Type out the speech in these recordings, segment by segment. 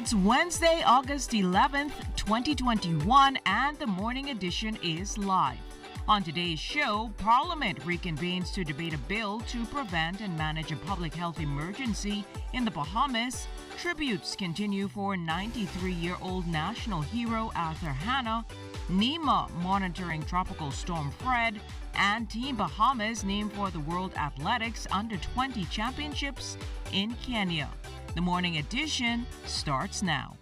It's Wednesday, August 11th, 2021, and the morning edition is live. On today's show, Parliament reconvenes to debate a bill to prevent and manage a public health emergency in the Bahamas. Tributes continue for 93-year-old national hero Arthur Hanna. NEMA monitoring Tropical Storm Fred. And Team Bahamas named for the World Athletics Under-20 Championships in Kenya. The morning edition starts now.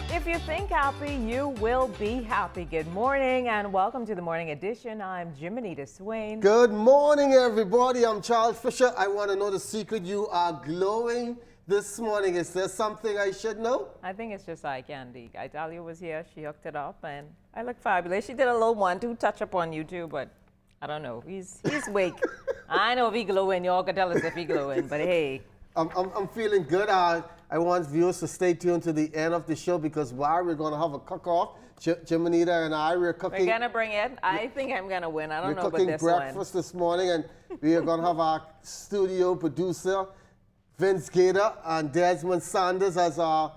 If you think happy, you will be happy. Good morning and welcome to the morning edition. I'm Jiminita Swain. Good morning, everybody. I'm Charles Fisher. I want to know the secret. You are glowing this morning. Is there something I should know? I think it's just eye candy. Italia was here. She hooked it up and I look fabulous. She did a little 1-2 touch up on you too, but I don't know. He's wake. I know if he glowing. Y'all can tell us if he glowing, but hey. I'm feeling good. I want viewers to stay tuned to the end of the show because while we're going to have a cook-off, Jiminita and I, we're cooking. We're going to bring it. I think I'm going to win. I don't know about this one. We're cooking breakfast this morning, and we are going to have our studio producer, Vince Gator, and Desmond Sanders as our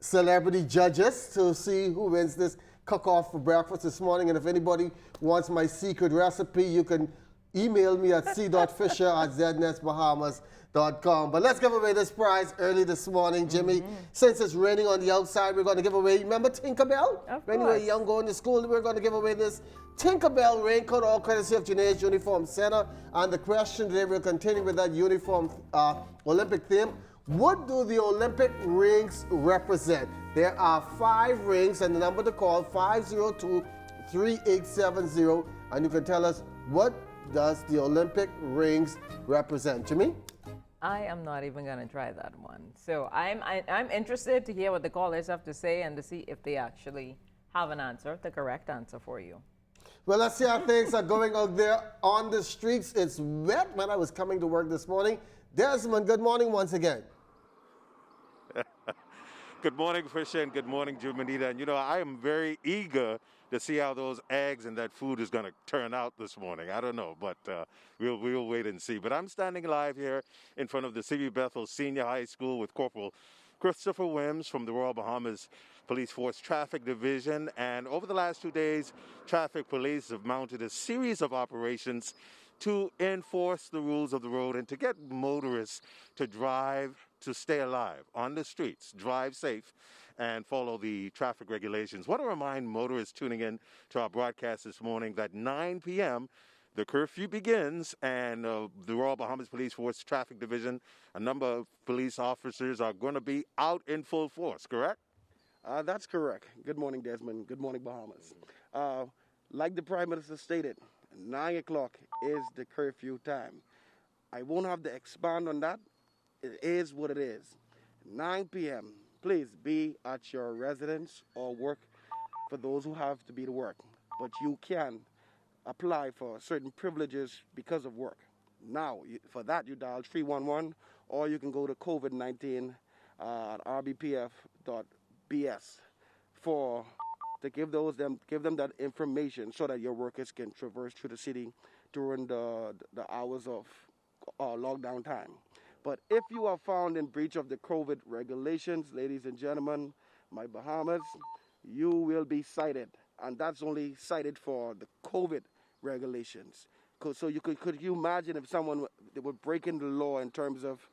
celebrity judges to see who wins this cook-off for breakfast this morning. And if anybody wants my secret recipe, you can email me at c.fisher@znesbahamas.com. But let's give away this prize early this morning, Jimmy. Since it's raining on the outside, we're going to give away, remember Tinkerbell? When you were young going to school, we're going to give away this Tinkerbell raincoat, all courtesy of Janae's Uniform Center. And the question today, we're continuing with that uniform Olympic theme. What do the Olympic rings represent? There are 5 rings, and the number to call, 502-3870. And you can tell us, what does the Olympic rings represent? Jimmy? I am not even going to try that one. So I'm interested to hear what the callers have to say and to see if they actually have an answer, the correct answer for you. Well, let's see how things are going out there on the streets. It's wet when I was coming to work this morning. Desmond, good morning once again. Good morning, Fisher, and good morning, Jiminita. And I am very eager to see how those eggs and that food is going to turn out this morning. I don't know, but we'll wait and see. But I'm standing live here in front of the C.B. Bethel Senior High School with Corporal Christopher Wims from the Royal Bahamas Police Force Traffic Division. And over the last 2 days, traffic police have mounted a series of operations to enforce the rules of the road and to get motorists to drive, to stay alive on the streets, drive safe, and follow the traffic regulations. I want to remind motorists tuning in to our broadcast this morning that 9 p.m., the curfew begins, and the Royal Bahamas Police Force Traffic Division, a number of police officers are going to be out in full force, correct? That's correct. Good morning, Desmond. Good morning, Bahamas. Like the Prime Minister stated, 9 o'clock is the curfew time. I won't have to expand on that. It is what it is. 9 p.m., please be at your residence or work for those who have to be to work. But you can apply for certain privileges because of work. Now, for that, you dial 311, or you can go to COVID-19 at rbpf.bs to give them that information so that your workers can traverse through the city during the hours of lockdown time. But if you are found in breach of the COVID regulations, ladies and gentlemen, my Bahamas, you will be cited. And that's only cited for the COVID regulations. So could you imagine if someone would break in the law in terms of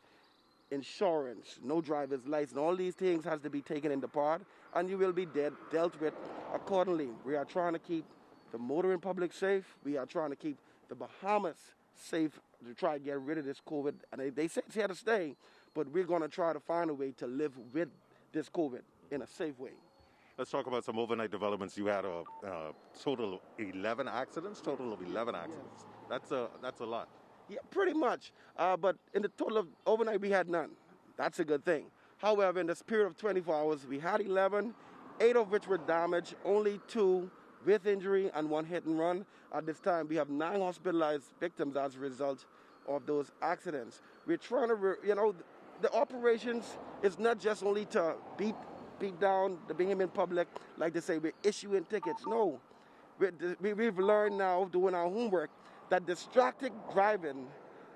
insurance, no driver's license, all these things has to be taken into part, and you will be dealt with accordingly. We are trying to keep the motoring public safe. We are trying to keep the Bahamas safe to try to get rid of this COVID. And they say it's here to stay, but we're going to try to find a way to live with this COVID in a safe way. Let's talk about some overnight developments. You had a total of 11 accidents. That's a lot. Yeah, pretty much. But in the total of overnight, we had none. That's a good thing. However, in the period of 24 hours, we had 11, 8 of which were damaged. Only 2 with injury and 1 hit and run. At this time, we have 9 hospitalized victims as a result of those accidents. We're trying to, the operations is not just only to beat down the Bahamian public, like they say, we're issuing tickets. No, we've learned now, doing our homework, that distracted driving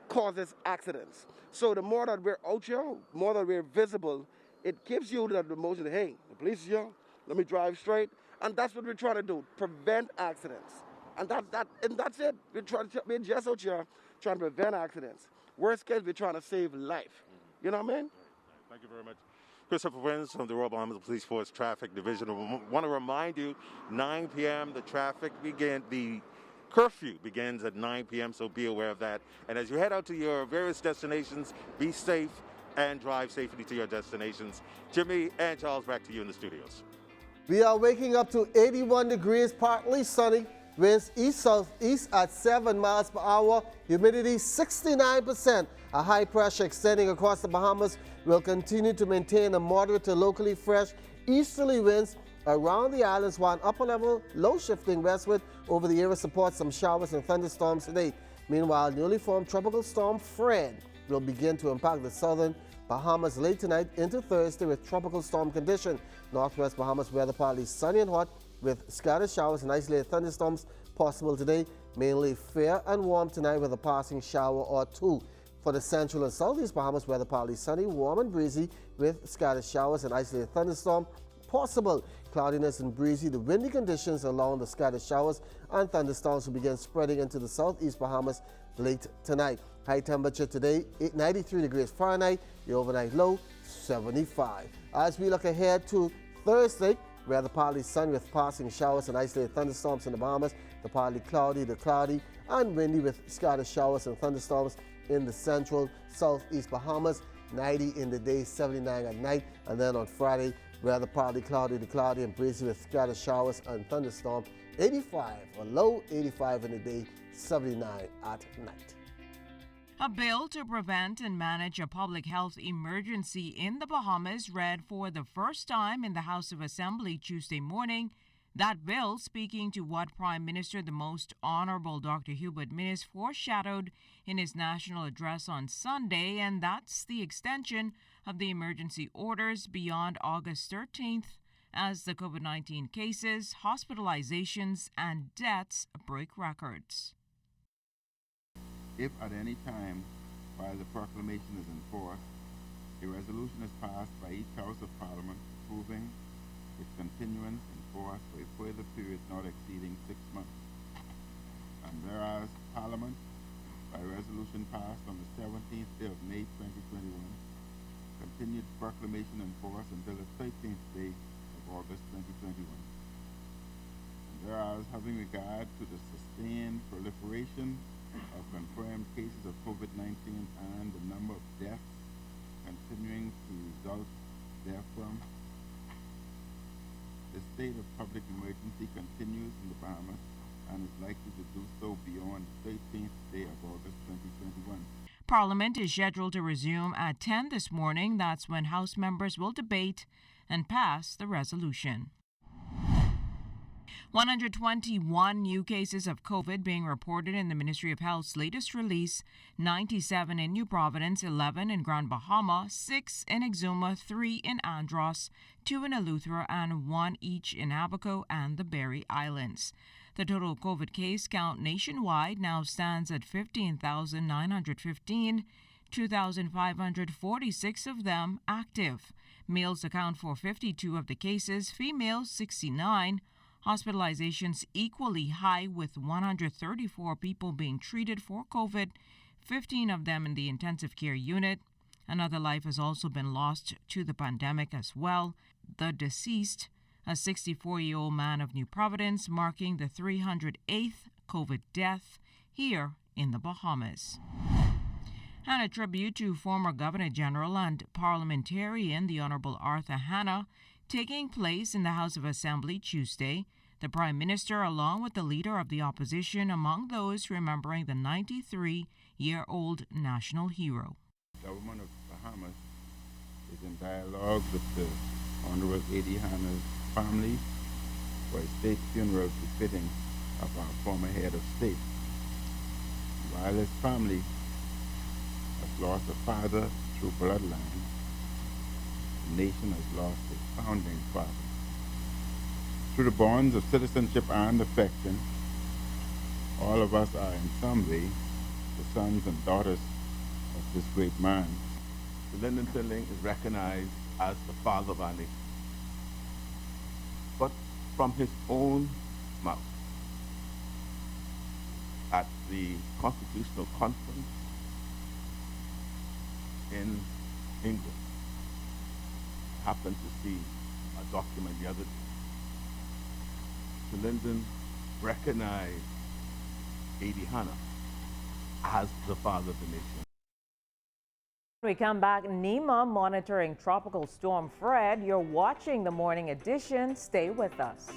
causes accidents. So the more that we're out here, more that we're visible, it gives you the emotion, hey, the police is here, let me drive straight. And that's what we're trying to do, prevent accidents. And that's it. We're just out here trying to prevent accidents. Worst case, we're trying to save life. You know what I mean? Thank you very much. Christopher Wins from the Royal Bahamas Police Force Traffic Division. I want to remind you, 9 p.m. the curfew begins at 9 p.m., so be aware of that. And as you head out to your various destinations, be safe and drive safely to your destinations. Jimmy and Charles, back to you in the studios. We are waking up to 81 degrees, partly sunny. Winds east-southeast at 7 miles per hour. Humidity 69%. A high pressure extending across the Bahamas will continue to maintain a moderate to locally fresh easterly winds around the islands, while an upper level low shifting westward over the area supports some showers and thunderstorms today. Meanwhile, newly formed tropical storm Fred will begin to impact the southern Bahamas late tonight into Thursday with tropical storm condition. Northwest Bahamas weather partly sunny and hot with scattered showers and isolated thunderstorms possible today. Mainly fair and warm tonight with a passing shower or two. For the central and southeast Bahamas, weather partly sunny, warm and breezy with scattered showers and isolated thunderstorm possible. Cloudiness and breezy. The windy conditions along the scattered showers and thunderstorms will begin spreading into the southeast Bahamas late tonight. High temperature today, 93 degrees Fahrenheit. The overnight low, 75. As we look ahead to Thursday, weather partly sunny with passing showers and isolated thunderstorms in the Bahamas. The partly cloudy, and windy with scattered showers and thunderstorms in the central southeast Bahamas. 90 in the day, 79 at night. And then on Friday, weather partly cloudy and breezy with scattered showers and thunderstorm. 85, a low 85 in the day, 79 at night. A bill to prevent and manage a public health emergency in the Bahamas read for the first time in the House of Assembly Tuesday morning. That bill, speaking to what Prime Minister the Most Honorable Dr. Hubert Minnis foreshadowed in his national address on Sunday, and that's the extension of the emergency orders beyond August 13th as the COVID-19 cases, hospitalizations, and deaths break records. If at any time while the proclamation is in force, a resolution is passed by each House of Parliament approving its continuance in force for a further period not exceeding 6 months. And whereas Parliament, by resolution passed on the 17th day of May 2021, continued proclamation in force until the 13th day of August 2021. And whereas having regard to the sustained proliferation of confirmed cases of COVID-19 and the number of deaths continuing to result therefrom, the state of public emergency continues in the Bahamas and is likely to do so beyond the 13th day of August 2021. Parliament is scheduled to resume at 10 this morning. That's when House members will debate and pass the resolution. 121 new cases of COVID being reported in the Ministry of Health's latest release, 97 in New Providence, 11 in Grand Bahama, 6 in Exuma, 3 in Andros, 2 in Eleuthera, and 1 each in Abaco and the Berry Islands. The total COVID case count nationwide now stands at 15,915, 2,546 of them active. Males account for 52 of the cases, females 69. Hospitalizations equally high with 134 people being treated for COVID, 15 of them in the intensive care unit. Another life has also been lost to the pandemic as well. The deceased, a 64-year-old man of New Providence, marking the 308th COVID death here in the Bahamas. And a tribute to former Governor General and parliamentarian the Honorable Arthur Hanna taking place in the House of Assembly Tuesday. The Prime Minister, along with the Leader of the Opposition, among those remembering the 93-year-old national hero. The government of Bahamas is in dialogue with the Honorable A.D. Hanna's family for a state funeral befitting of our former head of state. While his family has lost a father through bloodline, the nation has lost its founding father. Through the bonds of citizenship and affection, all of us are in some way the sons and daughters of this great man. Lyndon Findling is recognized as the father of our nation. But from his own mouth, at the Constitutional Conference in England, I happened to see a document the other day. Lyndon recognized A.D. Hanna as the father of the nation. When we come back, NEMA monitoring Tropical Storm Fred. You're watching the Morning Edition. Stay with us.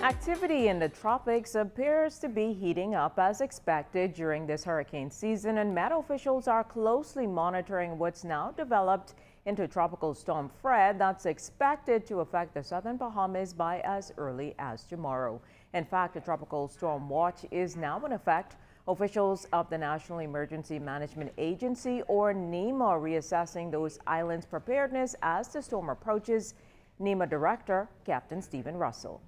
Activity in the tropics appears to be heating up as expected during this hurricane season, and Met officials are closely monitoring what's now developed into Tropical Storm Fred that's expected to affect the southern Bahamas by as early as tomorrow. In fact, a tropical storm watch is now in effect. Officials of the National Emergency Management Agency, or NEMA, are reassessing those islands' preparedness as the storm approaches. NEMA Director Captain Stephen Russell.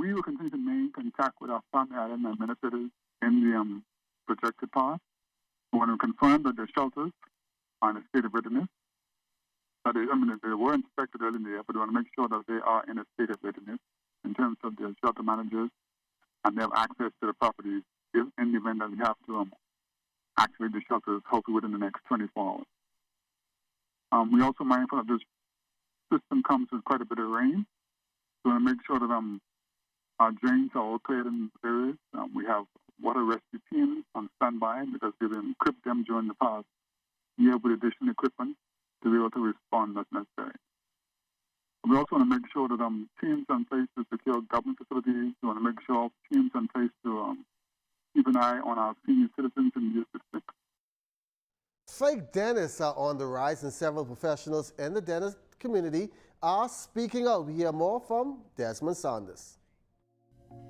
We will continue to maintain contact with our family island administrators in the projected path. We want to confirm that the shelters are in a state of readiness. They were inspected early in the year, but we want to make sure that they are in a state of readiness in terms of their shelter managers, and they have access to the properties if in the event that we have to activate the shelters, hopefully within the next 24 hours. We're also mindful that this system comes with quite a bit of rain. So we want to make sure that our drains are all cleared in areas. We have water rescue teams on standby because we've equipped them during the past year with additional equipment to be able to respond as necessary. We also want to make sure that teams in place to secure government facilities. We want to make sure teams in place to keep an eye on our senior citizens in the district. Fake dentists are on the rise, and several professionals in the dentist community are speaking out. We hear more from Desmond Saunders.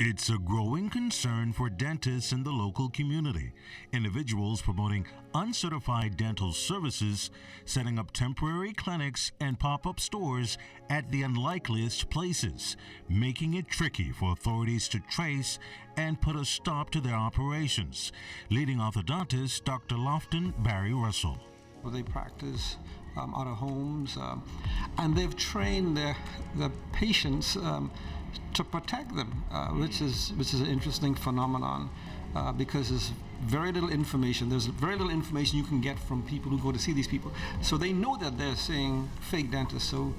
It's a growing concern for dentists in the local community. Individuals promoting uncertified dental services, setting up temporary clinics and pop-up stores at the unlikeliest places, making it tricky for authorities to trace and put a stop to their operations. Leading orthodontist Dr. Lofton Barry Russell. They practice out of homes, and they've trained the patients to protect them, which is an interesting phenomenon because there's very little information. There's very little information you can get from people who go to see these people. So they know that they're seeing fake dentists, so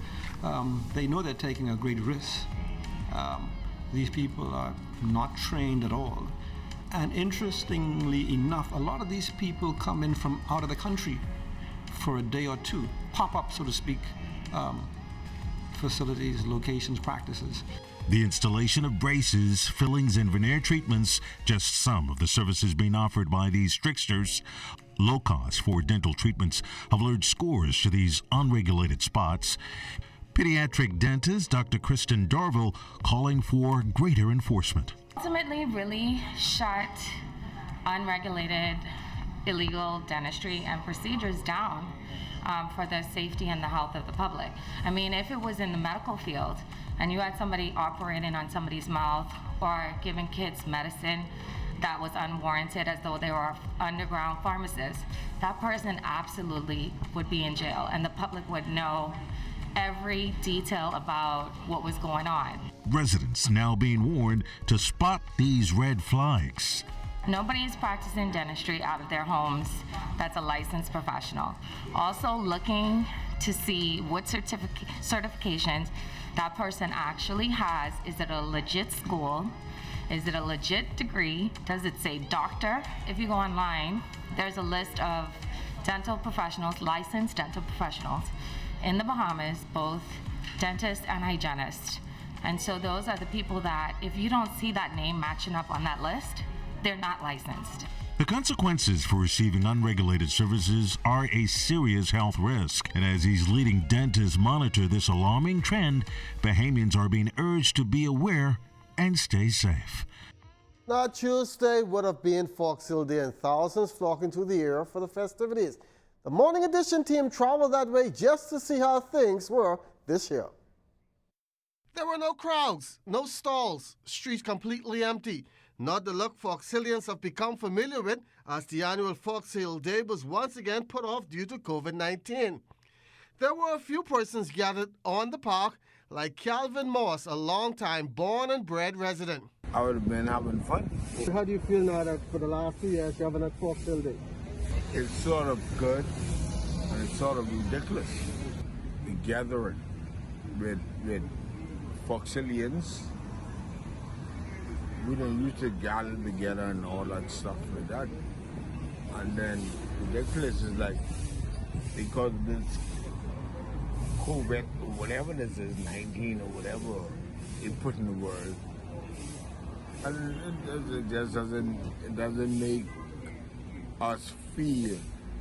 they know they're taking a great risk. These people are not trained at all. And interestingly enough, a lot of these people come in from out of the country for a day or two, pop up, so to speak, facilities, locations, practices. The installation of braces, fillings, and veneer treatments, just some of the services being offered by these tricksters. Low costs for dental treatments have lured scores to these unregulated spots. Pediatric dentist Dr. Kristen Dorval calling for greater enforcement. Ultimately, really shut unregulated, illegal dentistry and procedures down for the safety and the health of the public. I mean, if it was in the medical field and you had somebody operating on somebody's mouth or giving kids medicine that was unwarranted as though they were underground pharmacists, that person absolutely would be in jail, and the public would know every detail about what was going on. Residents now being warned to spot these red flags. Nobody is practicing dentistry out of their homes that's a licensed professional. Also looking to see what certifications that person actually has. Is it a legit school? Is it a legit degree? Does it say doctor? If you go online, there's a list of dental professionals, licensed dental professionals in the Bahamas, both dentist, and hygienist. And so those are the people that, if you don't see that name matching up on that list, they're not licensed. The consequences for receiving unregulated services are a serious health risk. And as these leading dentists monitor this alarming trend, Bahamians are being urged to be aware and stay safe. Now, Tuesday would have been Fox Hill Day, and thousands flocking to the area for the festivities. The Morning Edition team traveled that way just to see how things were this year. There were no crowds, no stalls, streets completely empty. Not the look Fox Hillians have become familiar with, as the annual Fox Hill Day was once again put off due to COVID-19. There were a few persons gathered on the park, like Calvin Moss, a longtime born and bred resident. I would have been having fun. How do you feel now that for the last 2 years you haven't had Fox Hill Day? It's sort of good and it's sort of ridiculous. The gathering with Fox Hillians. We didn't used to gather together and all that stuff like that. And then ridiculous is like, because this COVID or whatever this is, 19 or whatever they put in the world, and it just doesn't make us feel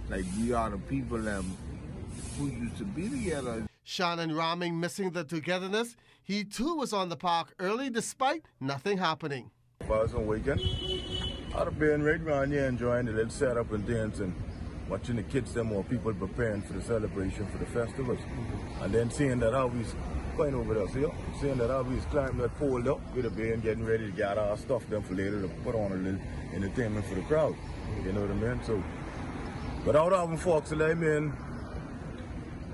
like we are the people who used to be together. Shannon Raming missing the togetherness. He too was on the park early despite nothing happening. If I was on weekend, I'd have been right around here enjoying the little setup and dance and watching the kids them or people preparing for the celebration for the festivals. And then seeing that how we's going over there, seeing that how we's climbing that pole up, we'd have been getting ready to get our stuff them for later to put on a little entertainment for the crowd. You know what I mean? So, without having Fox Hill, I mean,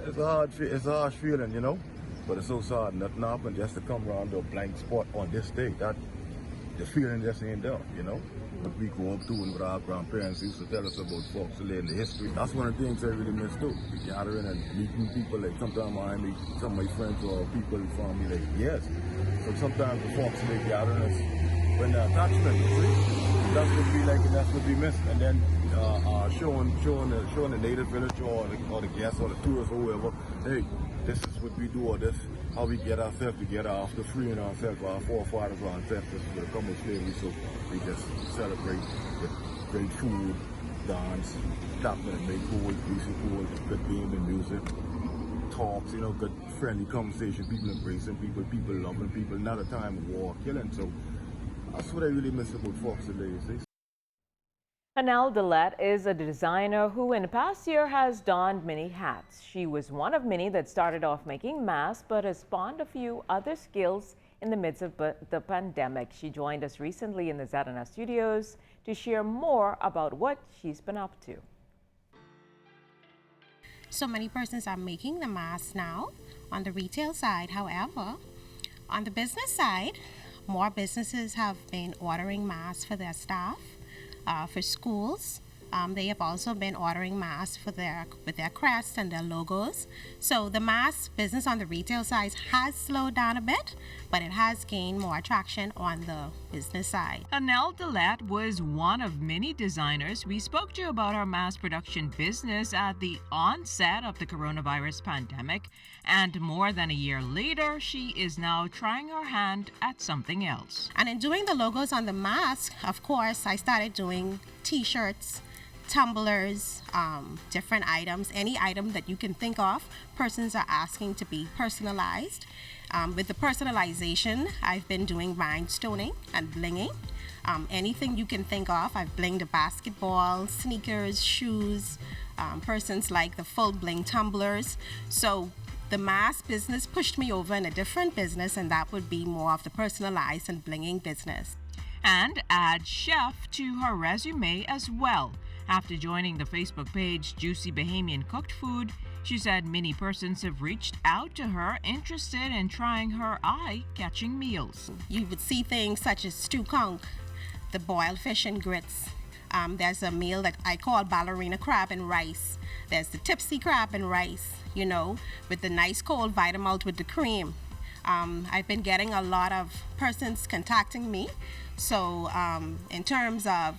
it's a harsh feeling, you know? But it's so sad nothing happened just to come around to a blank spot on this day. That the feeling just ain't there, you know? What we grew up doing with our grandparents used to tell us about Fox Hill and the history. That's one of the things I really miss too. The gathering and meeting people, like sometimes I meet some of my friends or people from me, like, yes. So sometimes the Fox Hill gathering is when the attachment, see? That's what we like and that's what we miss. And then showing the native village or the guests or the tourists or whoever, hey, this is what we do, or this how we get ourselves together after freeing ourselves, our forefathers, our ancestors with a come of slavery. So we just celebrate with great food, dance, tapping and make cool, greasy cool, good game and music, talks, you know, good friendly conversation, people embracing people, people loving people, not a time of war, killing. So that's what I really miss about Fox Hill Day. Hanna Dillette is a designer who in the past year has donned many hats. She was one of many that started off making masks but has spawned a few other skills in the midst of the pandemic. She joined us recently in the ZNS studios to share more about what she's been up to. So many persons are making the masks now on the retail side. However, on the business side, more businesses have been ordering masks for their staff. For schools, they have also been ordering masks with their crests and their logos. So the mask business on the retail side has slowed down a bit, but it has gained more traction on the business side. Hanna Dillette was one of many designers we spoke to about her mass production business at the onset of the coronavirus pandemic. And more than a year later, she is now trying her hand at something else. And in doing the logos on the mask, of course, I started doing t-shirts, tumblers, different items, any item that you can think of. Persons are asking to be personalized. With the personalization, I've been doing rhinestoning and blinging. Anything you can think of, I've blinged a basketball, sneakers, shoes. Persons like the full bling tumblers. So the mask business pushed me over in a different business, and that would be more of the personalized and blinging business. And add chef to her resume as well. After joining the Facebook page Juicy Bahamian Cooked Food, she said many persons have reached out to her interested in trying her eye-catching meals. You would see things such as stew conch, the boiled fish and grits. There's a meal that I call ballerina crab and rice. There's the tipsy crab and rice, you know, with the nice cold Vitamalt with the cream. I've been getting a lot of persons contacting me. So in terms of,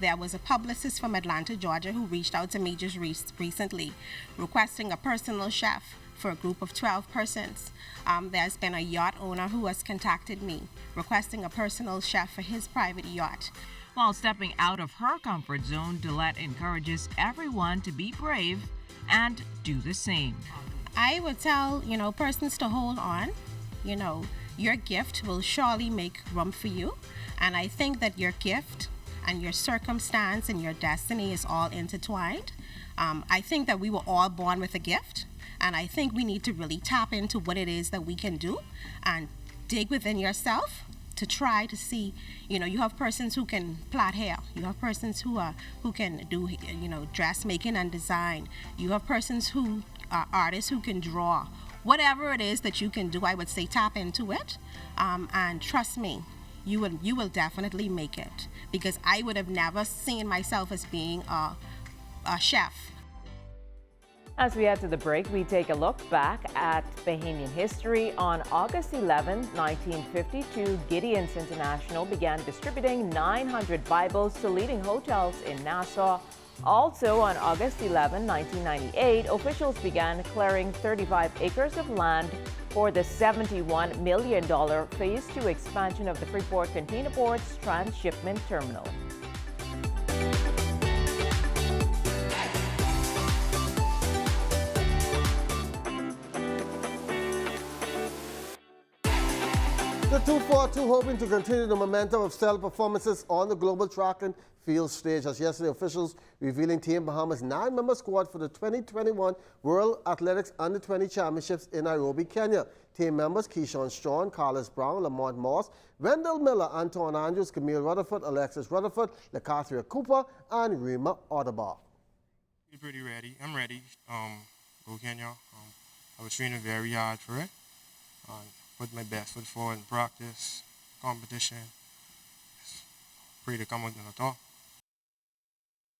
there was a publicist from Atlanta, Georgia, who reached out to me just recently requesting a personal chef for a group of 12 persons. There's been a yacht owner who has contacted me requesting a personal chef for his private yacht. While stepping out of her comfort zone, Dillette encourages everyone to be brave and do the same. I would tell, persons to hold on. Your gift will surely make room for you. And I think that your gift and your circumstance and your destiny is all intertwined. I think that we were all born with a gift. And I think we need to really tap into what it is that we can do and dig within yourself to try to see, you have persons who can plait hair. You have persons who can do, dressmaking and design. You have persons who are artists who can draw. Whatever it is that you can do, I would say tap into it. And trust me, you will definitely make it. Because I would have never seen myself as being a chef. As we head to the break, we take a look back at Bahamian history. On August 11, 1952, Gideon's International began distributing 900 Bibles to leading hotels in Nassau. Also on August 11, 1998, officials began clearing 35 acres of land for the $71 million Phase 2 expansion of the Freeport Container Port's transshipment terminal. The 242 hoping to continue the momentum of stellar performances on the global track and field stage, as yesterday officials revealing Team Bahamas' 9-member squad for the 2021 World Athletics Under-20 Championships in Nairobi, Kenya. Team members Keyshawn Strong, Carlos Brown, Lamont Moss, Wendell Miller, Anton Andrews, Camille Rutherford, Alexis Rutherford, LaCathria Cooper, and Rima Audubon. We're pretty ready. I'm ready. Go Kenya. I was training very hard for it. Put my best foot forward in practice, competition. Pray to come out on the top.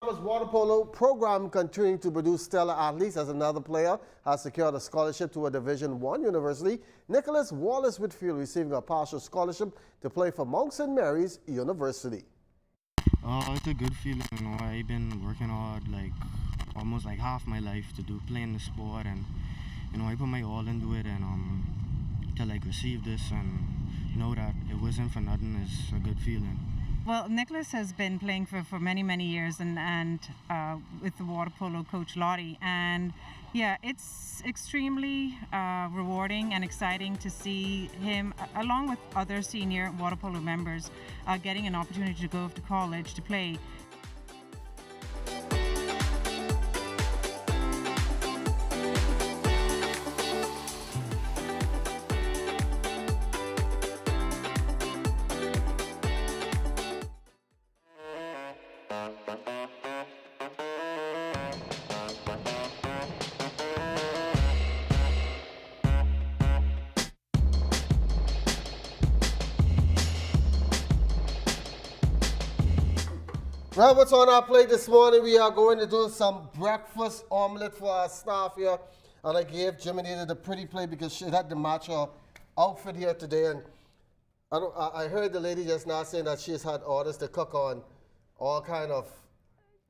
Bahamas water polo program continuing to produce stellar athletes as another player has secured a scholarship to a Division I university. Nicholas Wallace Whitfield receiving a partial scholarship to play for Mount St. Mary's University. It's a good feeling. I've been working hard almost half my life to playing the sport, and I put my all into it, and to receive this and know that it wasn't for nothing is a good feeling. Well, Nicholas has been playing for many, many years and with the water polo coach Lottie, and yeah, it's extremely rewarding and exciting to see him, along with other senior water polo members, getting an opportunity to go to college to play. Well, what's on our plate this morning? We are going to do some breakfast omelet for our staff here. And I gave Jimmy the pretty plate because she had to match her outfit here today. And I heard the lady just now saying that she's had orders to cook on all kind of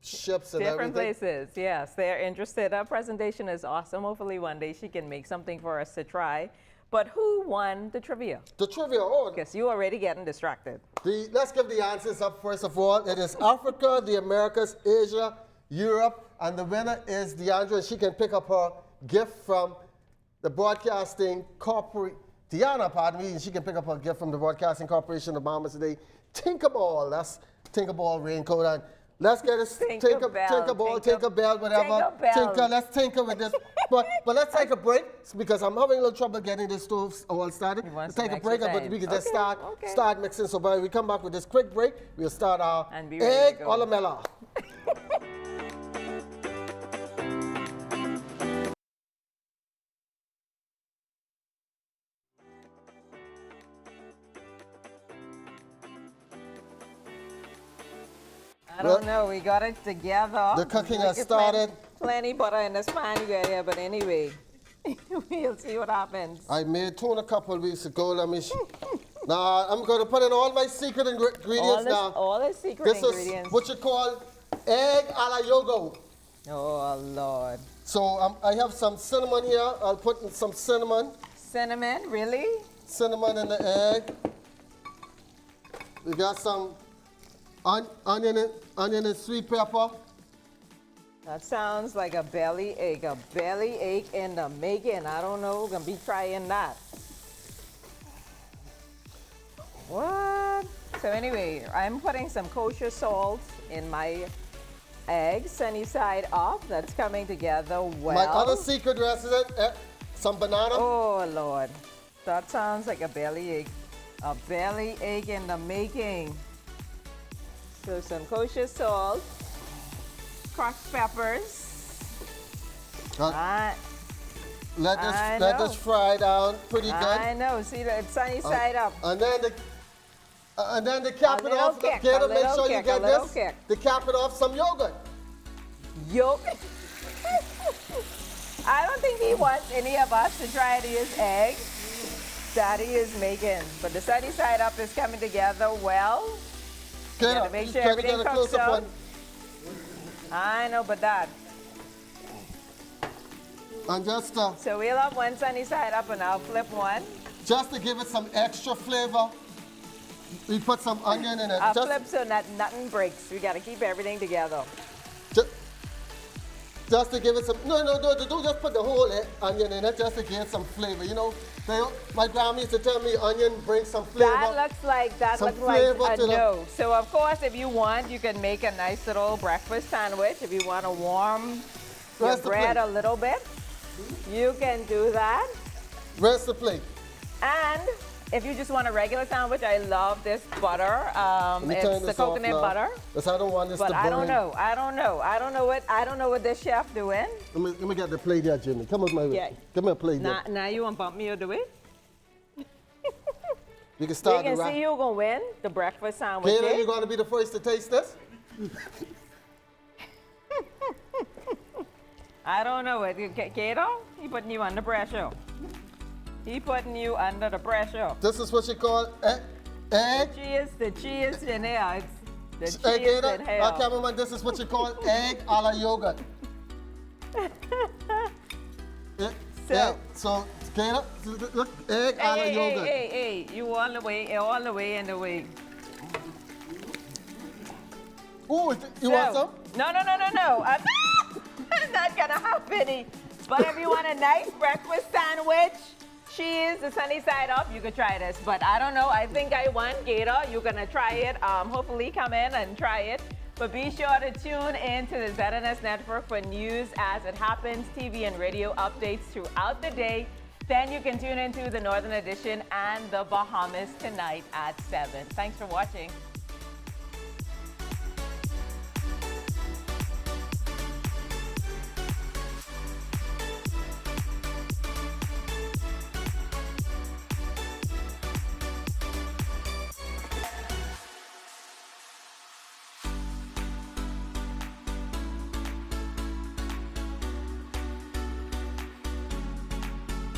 ships and different everything. places. Yes, they're interested. Our presentation is awesome. Hopefully one day she can make something for us to try. But who won the trivia? The trivia, Guess you already getting distracted. Let's give the answers up first of all. It is Africa, the Americas, Asia, Europe, and the winner is DeAndre. She can pick up her gift from the Broadcasting Corporation. Diana, pardon me, and she can pick up her gift from the Broadcasting Corporation of Bahamas today. Tinkerball, that's Tinkerball raincoat. And let's get a Tinkerbell, whatever. Tinker, let's tinker with this. But let's take a break because I'm having a little trouble getting this stove all started. Let's take a break, but we can just start mixing. So when we come back with this quick break, we'll start our egg olamela. I don't know. We got it together. The cooking has started. Plenty butter in this pan you got here, but anyway, we'll see what happens. I made tuna a couple of weeks ago. Now I'm going to put in all my secret ingredients now. All the secret ingredients. This is what you call egg a la yogo. Oh, Lord. So I have some cinnamon here. I'll put in some cinnamon. Cinnamon, really? Cinnamon in the egg. We got some onion and sweet pepper. That sounds like a belly ache in the making. I don't know, gonna be trying that. What? So anyway, I'm putting some kosher salt in my egg, sunny side up. That's coming together well. My other secret recipe, some banana. Oh Lord, that sounds like a belly ache. A belly ache in the making. So some kosher salt, crushed peppers. Let this fry down pretty good. I know. See, it's sunny side up. And then to cap it off, make sure you get this. To cap it off, some yogurt. Yogurt? I don't think he wants any of us to try these eggs that he is making. But the sunny side up is coming together well. Gotta make sure everything cooks out. I know, but that. And just so we'll have one sunny side up and I'll flip one. Just to give it some extra flavor, we put some onion in it. I'll flip so that nothing breaks. We gotta keep everything together. Just to give it some, no, don't just put the whole onion in it, just to give it some flavor. You know, my grandma used to tell me onion brings some flavor. That looks like a no. So of course, if you want, you can make a nice little breakfast sandwich. If you want to warm your bread a little bit, you can do that. Rest the plate. And if you just want a regular sandwich, I love this butter. It's the coconut butter. Because I don't want this to burn. But I don't know what this chef doing. Let me get the plate here, Jimmy. Come on my way. Yeah. Give me a plate now, now you want to bump me out the way? You can start. We can see who's gonna win the breakfast sandwich. Kayla, you're gonna be the first to taste this. I don't know it. Kato, he putting you under pressure. He putting you under the pressure. This is what you call egg? The cheese in here. It's the cheese in here. Cameraman, this is what you call egg a la yogurt. So, Kato, look, egg a la yogurt. Hey, you all the way in the way. Ooh, you want some? No. I'm not gonna have any. But if you want a nice breakfast sandwich, cheese, the sunny side up, you could try this. But I don't know, I think I won. Gator, you're gonna try it. Hopefully come in and try it. But be sure to tune in to the ZNS Network for news as it happens, TV and radio updates throughout the day. Then you can tune into the Northern Edition and the Bahamas tonight at 7. Thanks for watching.